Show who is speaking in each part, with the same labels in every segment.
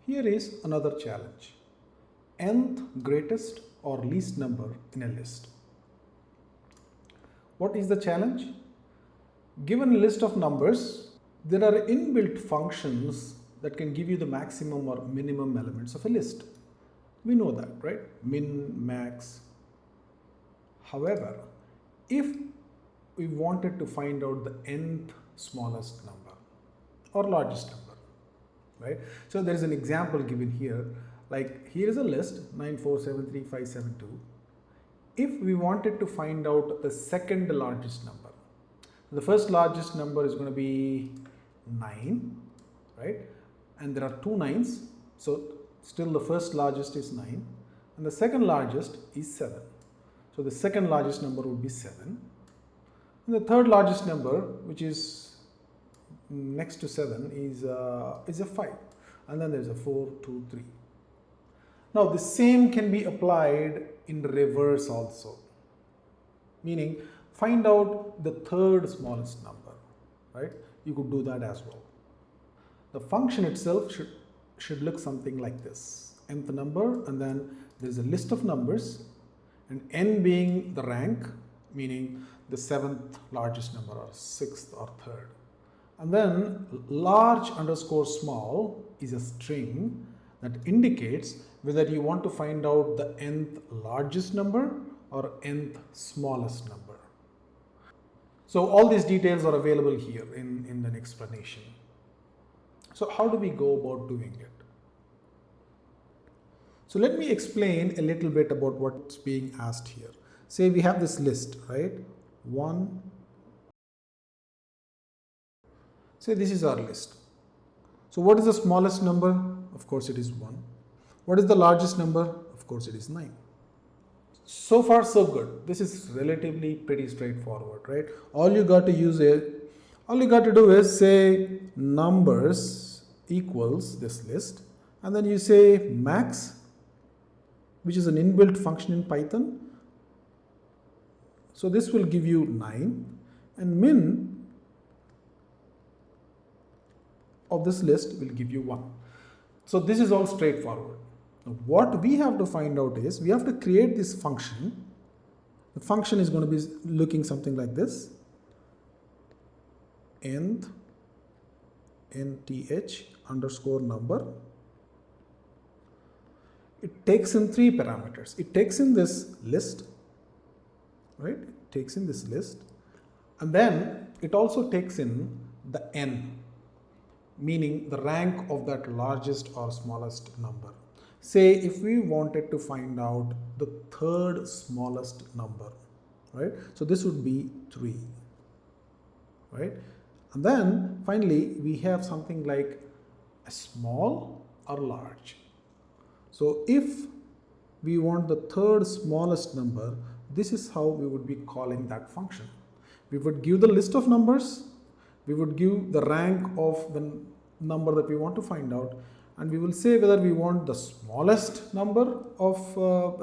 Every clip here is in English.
Speaker 1: Here is another challenge. Nth greatest or least number in a list. What is the challenge? Given a list of numbers, there are inbuilt functions that can give you the maximum or minimum elements of a list. We know that, right? Min, max. However, if we wanted to find out the nth smallest number or largest number, right? So there is an example given here, like here is a list 9473572. If we wanted to find out the second largest number, the first largest number is going to be 9, right? And there are two nines, so still the first largest is 9 and the second largest is 7. So the second largest number would be 7. And the third largest number, which is next to 7, is a 5. And then there's a 4, 2, 3. Now the same can be applied in reverse also. Meaning find out the third smallest number, right? You could do that as well. The function itself should look something like this. Nth number, and then there's a list of numbers, and n being the rank, meaning the 7th largest number or 6th or 3rd. And then large underscore small is a string that indicates whether you want to find out the nth largest number or nth smallest number. So all these details are available here in the explanation. So how do we go about doing it? So let me explain a little bit about what's being asked here. Say we have this list, right? 1. Say this is our list. So what is the smallest number? Of course it is 1. What is the largest number? Of course it is 9. So far so good. This is relatively pretty straightforward, right? All you got to do is say numbers equals this list, and then you say max, which is an inbuilt function in Python. So this will give you 9, and min of this list will give you 1. So this is all straightforward. Now what we have to find out is we have to create this function. The function is going to be looking something like this. Nth underscore number. It takes in 3 parameters. It takes in this list, right? It takes in this list, and then it also takes in the n, meaning the rank of that largest or smallest number. Say if we wanted to find out the third smallest number, right? So this would be 3, right? And then finally we have something like a small or large. So if we want the third smallest number, this is how we would be calling that function. We would give the list of numbers, we would give the rank of the number that we want to find out, and we will say whether we want the smallest number of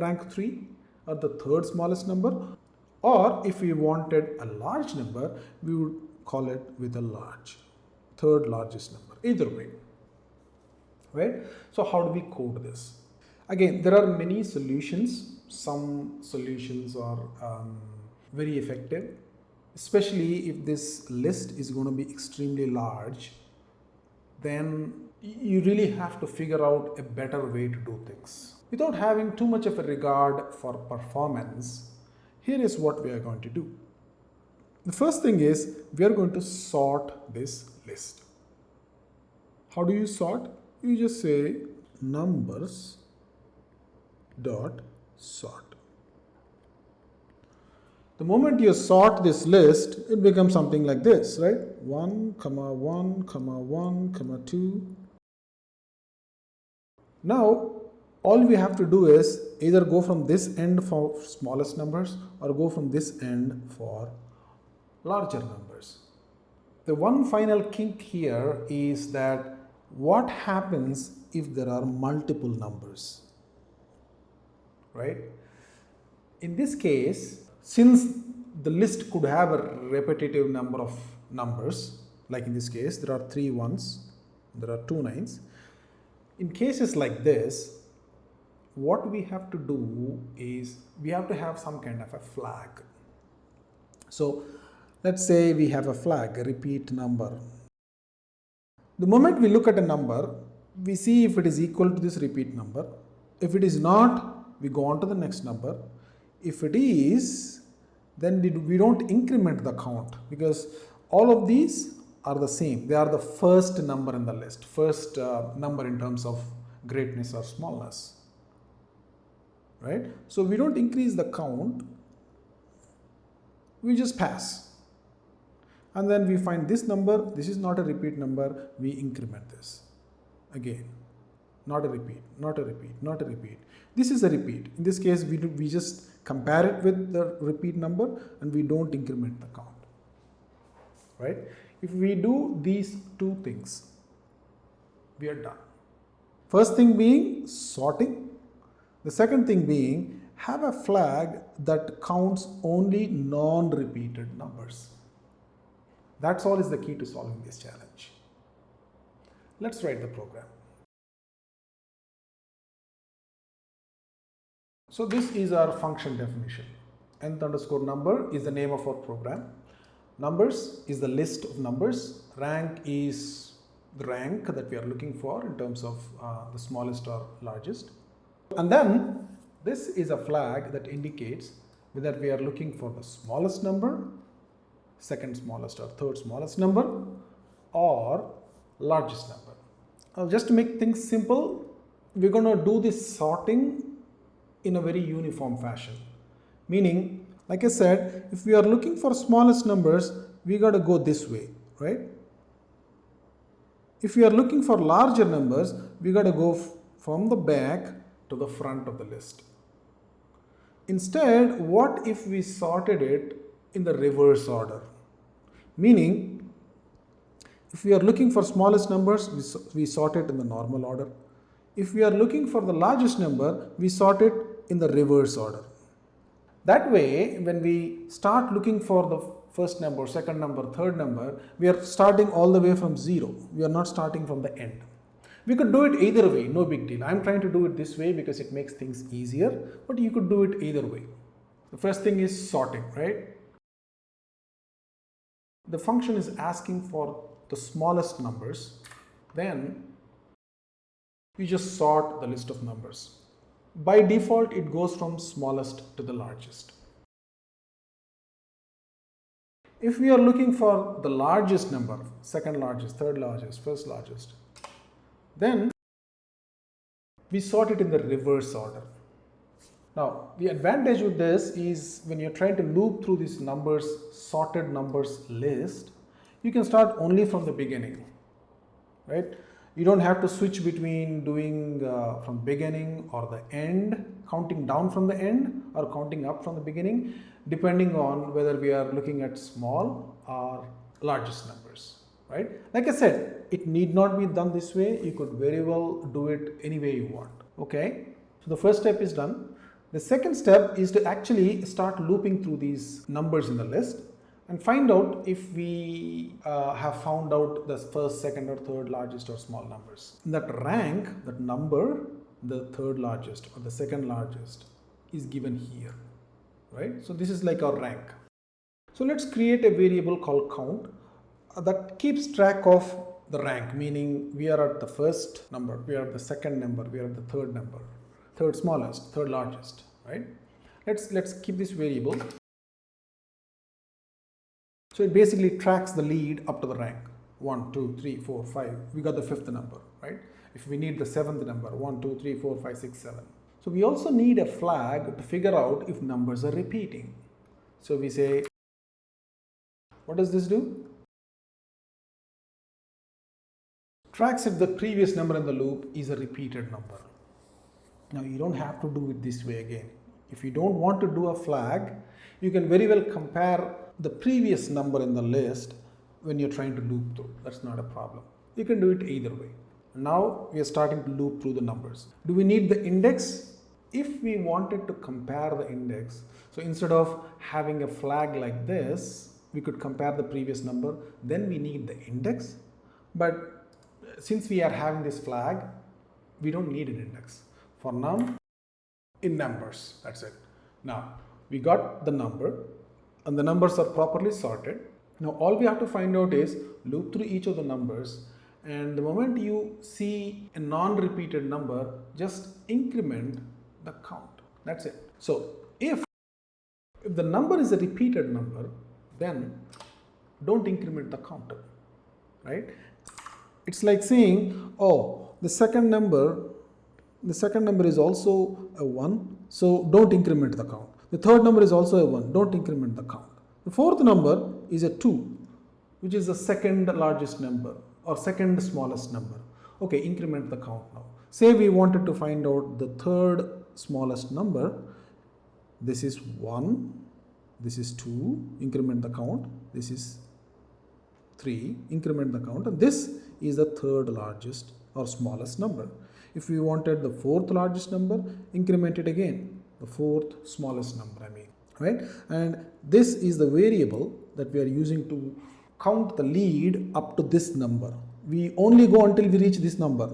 Speaker 1: rank 3 or the third smallest number, or if we wanted a large number, we would call it with a large, third largest number, either way, right? So how do we code this? Again, there are many solutions. Some solutions are very effective, especially if this list is going to be extremely large. Then you really have to figure out a better way to do things. Without having too much of a regard for performance, here is what we are going to do. The first thing is we are going to sort this list. How do you sort? You just say numbers dot sort. The moment you sort this list, it becomes something like this, right? 1, 1, 1, 2. Now, all we have to do is either go from this end for smallest numbers or go from this end for larger numbers. The one final kink here is that what happens if there are multiple numbers, right? In this case, since the list could have a repetitive number of numbers, like in this case, there are 3 1s, there are 2 9s. In cases like this, what we have to do is we have to have some kind of a flag. So let's say we have a flag, a repeat number. The moment we look at a number, we see if it is equal to this repeat number. If it is not, we go on to the next number. If it is, then we don't increment the count, because all of these are the same. They are the first number in the list, first number in terms of greatness or smallness, right? So we don't increase the count, we just pass. And then we find this number, this is not a repeat number, we increment this. Again, not a repeat, not a repeat, not a repeat. This is a repeat. In this case, we just compare it with the repeat number and we don't increment the count, right? If we do these two things, we are done. First thing being sorting. The second thing being, have a flag that counts only non-repeated numbers. That's all is the key to solving this challenge. Let's write the program. So this is our function definition. Nth underscore number is the name of our program. Numbers is the list of numbers. Rank is the rank that we are looking for in terms of the smallest or largest. And then this is a flag that indicates whether we are looking for the smallest number, second smallest or third smallest number, or largest number. Now, just to make things simple, we're going to do this sorting in a very uniform fashion. Meaning, like I said, if we are looking for smallest numbers, we got to go this way, right? If we are looking for larger numbers, we got to go from the back to the front of the list. Instead, what if we sorted it in the reverse order? Meaning, if we are looking for smallest numbers, we sort it in the normal order. If we are looking for the largest number, we sort it in the reverse order. That way, when we start looking for the first number, second number, third number, we are starting all the way from zero. We are not starting from the end. We could do it either way, no big deal. I'm trying to do it this way because it makes things easier, but you could do it either way. The first thing is sorting, right? The function is asking for the smallest numbers, then you just sort the list of numbers. By default, it goes from smallest to the largest. If we are looking for the largest number, second largest, third largest, first largest, then we sort it in the reverse order. Now, the advantage with this is when you're trying to loop through this numbers, sorted numbers list, you can start only from the beginning, right? You don't have to switch between doing from beginning or the end, counting down from the end or counting up from the beginning, depending on whether we are looking at small or largest numbers, right? Like I said, it need not be done this way. You could very well do it any way you want, okay? So the first step is done. The second step is to actually start looping through these numbers in the list and find out if we have found out the first, second or third largest or small numbers. That rank, that number, the third largest or the second largest is given here, right? So this is like our rank. So let's create a variable called count that keeps track of the rank, meaning we are at the first number, we are at the second number, we are at the third number, third smallest, third largest, right? Let's keep this variable. So it basically tracks the lead up to the rank. 1, 2, 3, 4, 5. We got the fifth number, right? If we need the seventh number, 1, 2, 3, 4, 5, 6, 7. So we also need a flag to figure out if numbers are repeating. So we say, what does this do? Tracks if the previous number in the loop is a repeated number. Now you don't have to do it this way again. If you don't want to do a flag, you can very well compare the previous number in the list when you're trying to loop through. That's not a problem. You can do it either way. Now we are starting to loop through the numbers. Do we need the index? If we wanted to compare the index, so instead of having a flag like this, we could compare the previous number, then we need the index. But since we are having this flag, we don't need an index. For num in numbers, that's it. Now we got the number and the numbers are properly sorted. Now all we have to find out is loop through each of the numbers, and the moment you see a non-repeated number, just increment the count. That's it. So if the number is a repeated number, then don't increment the counter, right? It's like saying, oh, the second number is also a 1, so don't increment the count. The third number is also a 1, don't increment the count. The fourth number is a 2, which is the second largest number or second smallest number. Okay, increment the count now. Say we wanted to find out the third smallest number. This is 1, this is 2, increment the count. This is 3, increment the count, and this is the third largest or smallest number. If we wanted the fourth largest number, increment it again, the fourth smallest number, right? And this is the variable that we are using to count the lead up to this number. We only go until we reach this number.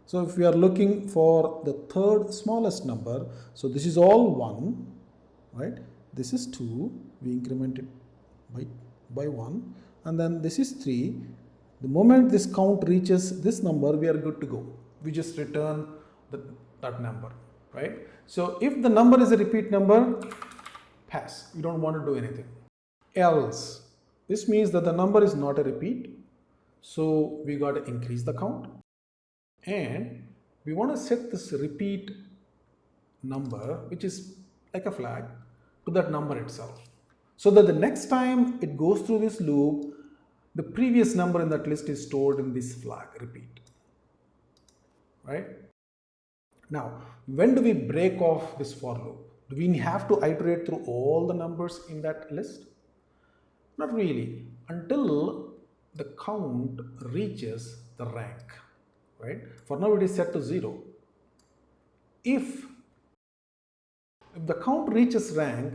Speaker 1: So if we are looking for the third smallest number, so this is all 1, right? This is 2, we increment it by 1, and then this is 3. The moment this count reaches this number, we are good to go. We just return that number, right? So if the number is a repeat number, pass. You don't want to do anything. Else, this means that the number is not a repeat, so we got to increase the count, and we want to set this repeat number, which is like a flag, to that number itself, so that the next time it goes through this loop, the previous number in that list is stored in this flag repeat, right? Now, when do we break off this for loop? Do we have to iterate through all the numbers in that list? Not really, until the count reaches the rank, right? For now it is set to 0. If the count reaches rank,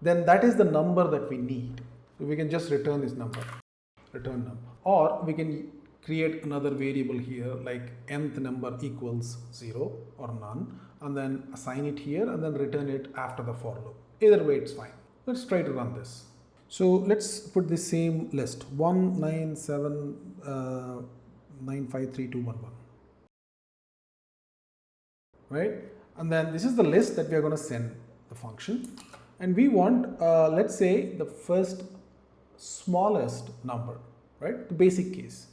Speaker 1: then that is the number that we need. So we can just return this number, return number, or we can create another variable here like nth number equals 0 or none, and then assign it here and then return it after the for loop. Either way it's fine. Let's try to run this. So let's put the same list 1 9 7 9 5 3 2 1 1, right? And then this is the list that we are going to send the function, and we want let's say the first smallest number, right? The basic case,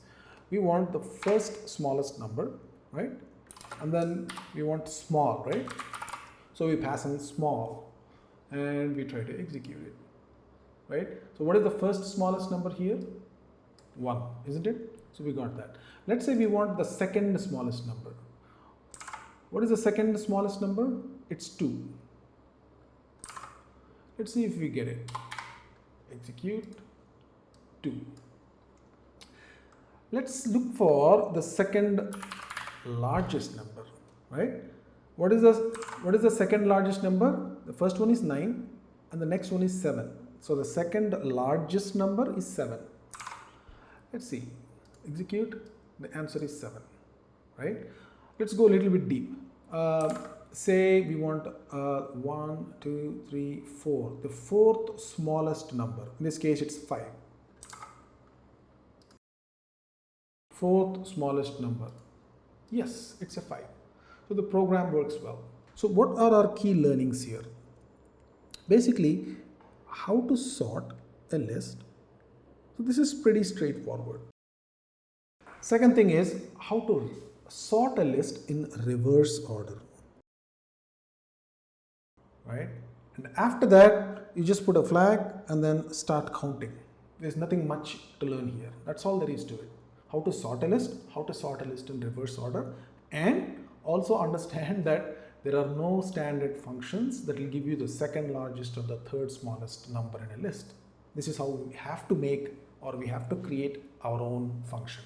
Speaker 1: we want the first smallest number, right? And then we want small, right? So we pass in small and we try to execute it, right? So what is the first smallest number here? 1, isn't it? So we got that. Let's say we want the second smallest number. What is the second smallest number? It's 2. Let's see if we get it. Execute 2. Let's look for the second largest number, right? What is the second largest number? The first one is 9 and the next one is 7. So the second largest number is 7. Let's see. Execute. The answer is 7, right? Let's go a little bit deep. Say we want 1 2 3 4, the fourth smallest number. In this case it's 5. Fourth smallest number. Yes, it's a 5. So the program works well. So what are our key learnings here? Basically, how to sort a list. So this is pretty straightforward. Second thing is how to sort a list in reverse order, right? And after that, you just put a flag and then start counting. There's nothing much to learn here. That's all there is to it. How to sort a list, how to sort a list in reverse order, and also understand that there are no standard functions that will give you the second largest or the third smallest number in a list. This is how we have to make, or we have to create our own function.